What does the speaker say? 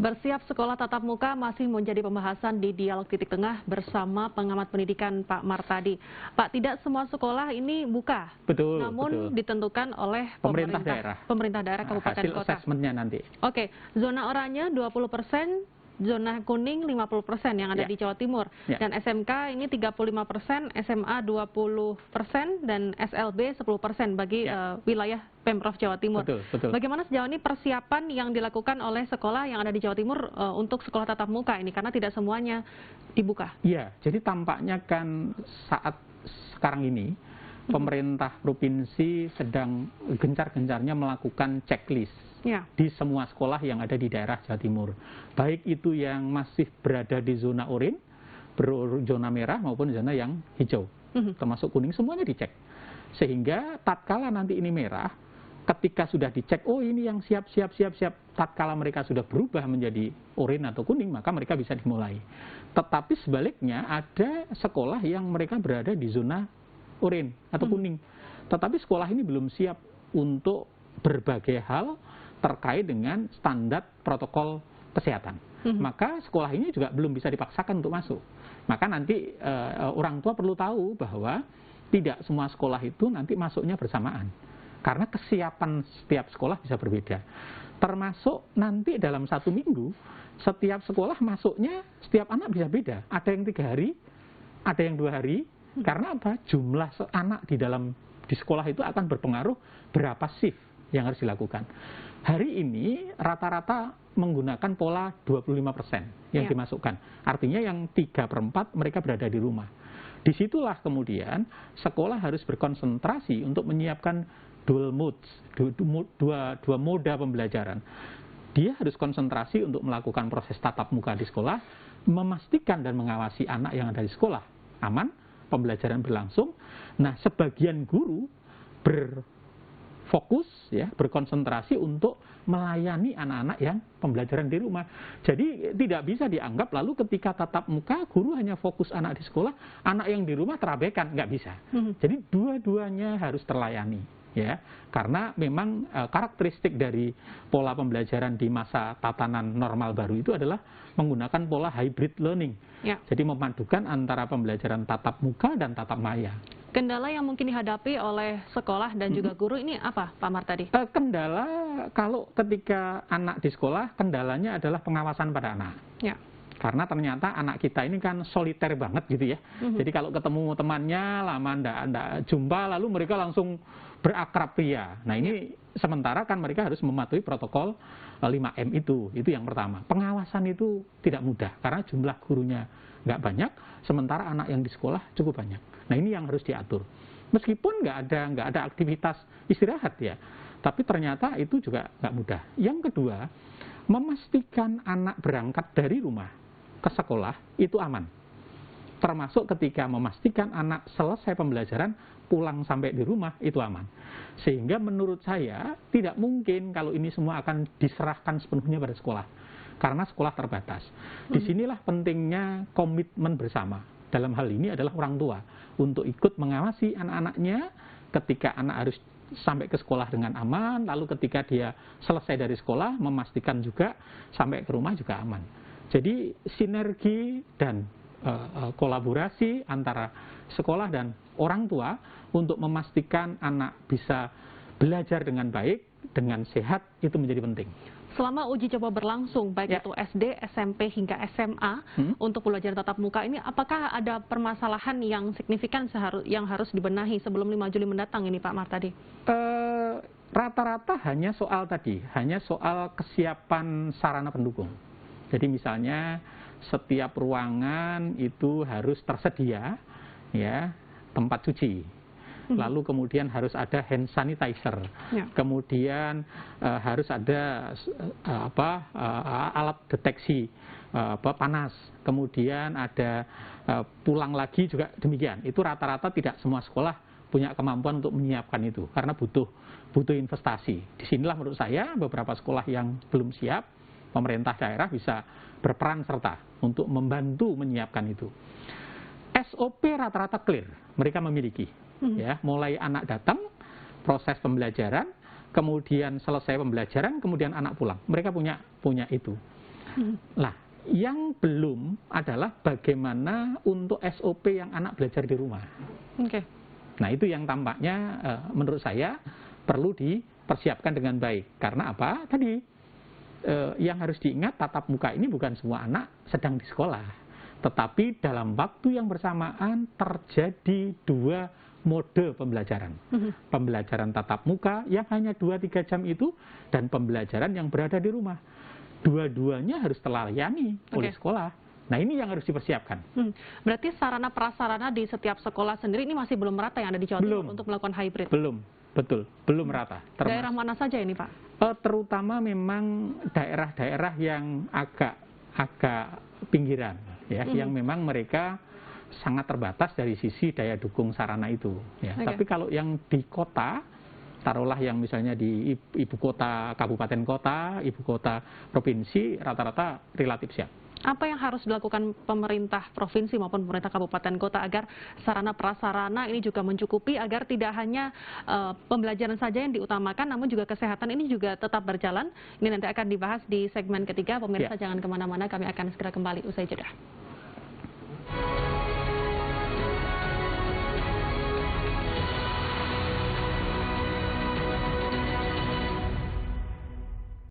Bersiap sekolah tatap muka masih menjadi pembahasan di Dialog Titik Tengah bersama pengamat pendidikan Pak Martadi. Pak, tidak semua sekolah ini buka, namun ditentukan oleh pemerintah daerah kabupaten hasil kota. Asesmennya nanti. Oke, zona oranye 20%, zona kuning 50% yang ada di Jawa Timur. Dan SMK ini 35%, SMA 20%, dan SLB 10% bagi wilayah Pemprov Jawa Timur. Betul. Bagaimana sejauh ini persiapan yang dilakukan oleh sekolah yang ada di Jawa Timur untuk sekolah tatap muka ini? Karena tidak semuanya dibuka. Iya, jadi tampaknya kan saat sekarang ini pemerintah provinsi sedang gencar-gencarnya melakukan checklist di semua sekolah yang ada di daerah Jawa Timur. Baik itu yang masih berada di zona oranye, zona merah maupun zona yang hijau, termasuk kuning, semuanya dicek. Sehingga tatkala nanti ini merah, ketika sudah dicek, oh ini yang siap, tatkala mereka sudah berubah menjadi oranye atau kuning, maka mereka bisa dimulai. Tetapi sebaliknya ada sekolah yang mereka berada di zona oranye atau kuning. Tetapi sekolah ini belum siap untuk berbagai hal terkait dengan standar protokol kesehatan. Maka sekolah ini juga belum bisa dipaksakan untuk masuk. Maka nanti orang tua perlu tahu bahwa tidak semua sekolah itu nanti masuknya bersamaan. Karena kesiapan setiap sekolah bisa berbeda. Termasuk nanti dalam 1 minggu, setiap sekolah masuknya, setiap anak bisa beda. Ada yang 3 hari, ada yang 2 hari. Karena apa? Jumlah anak di sekolah itu akan berpengaruh berapa shift yang harus dilakukan. Hari ini rata-rata menggunakan pola 25% yang dimasukkan. Artinya yang 3/4 mereka berada di rumah. Disitulah kemudian sekolah harus berkonsentrasi untuk menyiapkan dual modes, dua moda pembelajaran. Dia harus konsentrasi untuk melakukan proses tatap muka di sekolah, memastikan dan mengawasi anak yang ada di sekolah aman, pembelajaran berlangsung. Nah, sebagian guru berfokus berkonsentrasi untuk melayani anak-anak yang pembelajaran di rumah. Jadi tidak bisa dianggap lalu ketika tatap muka guru hanya fokus anak di sekolah, anak yang di rumah terabaikan, nggak bisa. Jadi dua-duanya harus terlayani. Karena memang karakteristik dari pola pembelajaran di masa tatanan normal baru itu adalah menggunakan pola hybrid learning. Jadi memadukan antara pembelajaran tatap muka dan tatap maya. Kendala yang mungkin dihadapi oleh sekolah dan juga guru ini apa, Pak Martadi? Kendala kalau ketika anak di sekolah, kendalanya adalah pengawasan pada anak. Karena ternyata anak kita ini kan soliter banget gitu ya. Jadi kalau ketemu temannya lama ndak jumpa, lalu mereka langsung berakrab pria. Nah ini sementara kan mereka harus mematuhi protokol 5M itu yang pertama. Pengawasan itu tidak mudah karena jumlah gurunya nggak banyak, sementara anak yang di sekolah cukup banyak. Nah ini yang harus diatur. Meskipun nggak ada aktivitas istirahat ya, tapi ternyata itu juga nggak mudah. Yang kedua, memastikan anak berangkat dari rumah ke sekolah itu aman. Termasuk ketika memastikan anak selesai pembelajaran pulang sampai di rumah itu aman. Sehingga menurut saya tidak mungkin kalau ini semua akan diserahkan sepenuhnya pada sekolah. Karena sekolah terbatas. Disinilah pentingnya komitmen bersama. Dalam hal ini adalah orang tua untuk ikut mengawasi anak-anaknya ketika anak harus sampai ke sekolah dengan aman, lalu ketika dia selesai dari sekolah memastikan juga sampai ke rumah juga aman. Jadi sinergi dan kolaborasi antara sekolah dan orang tua untuk memastikan anak bisa belajar dengan baik, dengan sehat itu menjadi penting. Selama uji coba berlangsung, baik itu SD, SMP, hingga SMA, untuk pembelajaran tatap muka ini, apakah ada permasalahan yang signifikan yang harus dibenahi sebelum 5 Juli mendatang ini, Pak Martadi? Rata-rata hanya soal kesiapan sarana pendukung. Jadi misalnya setiap ruangan itu harus tersedia tempat cuci. Lalu kemudian harus ada hand sanitizer, kemudian harus ada alat deteksi panas, kemudian ada pulang lagi juga demikian. Itu rata-rata tidak semua sekolah punya kemampuan untuk menyiapkan itu, karena butuh investasi. Disinilah menurut saya beberapa sekolah yang belum siap, pemerintah daerah bisa berperan serta untuk membantu menyiapkan itu. SOP rata-rata clear, mereka memiliki. Mulai anak datang, proses pembelajaran, kemudian selesai pembelajaran, kemudian anak pulang. Mereka punya itu. Lah, yang belum adalah bagaimana untuk SOP yang anak belajar di rumah. Nah, itu yang tampaknya menurut saya perlu dipersiapkan dengan baik. Karena apa? Tadi yang harus diingat, tatap muka ini bukan semua anak sedang di sekolah, tetapi dalam waktu yang bersamaan terjadi dua mode pembelajaran. Pembelajaran tatap muka yang hanya 2-3 jam itu, dan pembelajaran yang berada di rumah. Dua-duanya harus terlayani oleh sekolah. Nah, ini yang harus dipersiapkan. Berarti sarana prasarana di setiap sekolah sendiri ini masih belum merata yang ada di Jawa Timur untuk melakukan hybrid? Belum, betul, belum merata. Daerah mana saja ini, Pak? Terutama memang daerah-daerah yang agak pinggiran, ya, yang memang mereka sangat terbatas dari sisi daya dukung sarana itu. Ya. Tapi kalau yang di kota, taruhlah yang misalnya di ibu kota, kabupaten kota, ibu kota provinsi, rata-rata relatif siap. Apa yang harus dilakukan pemerintah provinsi maupun pemerintah kabupaten kota agar sarana prasarana ini juga mencukupi, agar tidak hanya pembelajaran saja yang diutamakan, namun juga kesehatan ini juga tetap berjalan? Ini nanti akan dibahas di segmen ketiga. Pemirsa jangan kemana-mana, kami akan segera kembali usai jeda.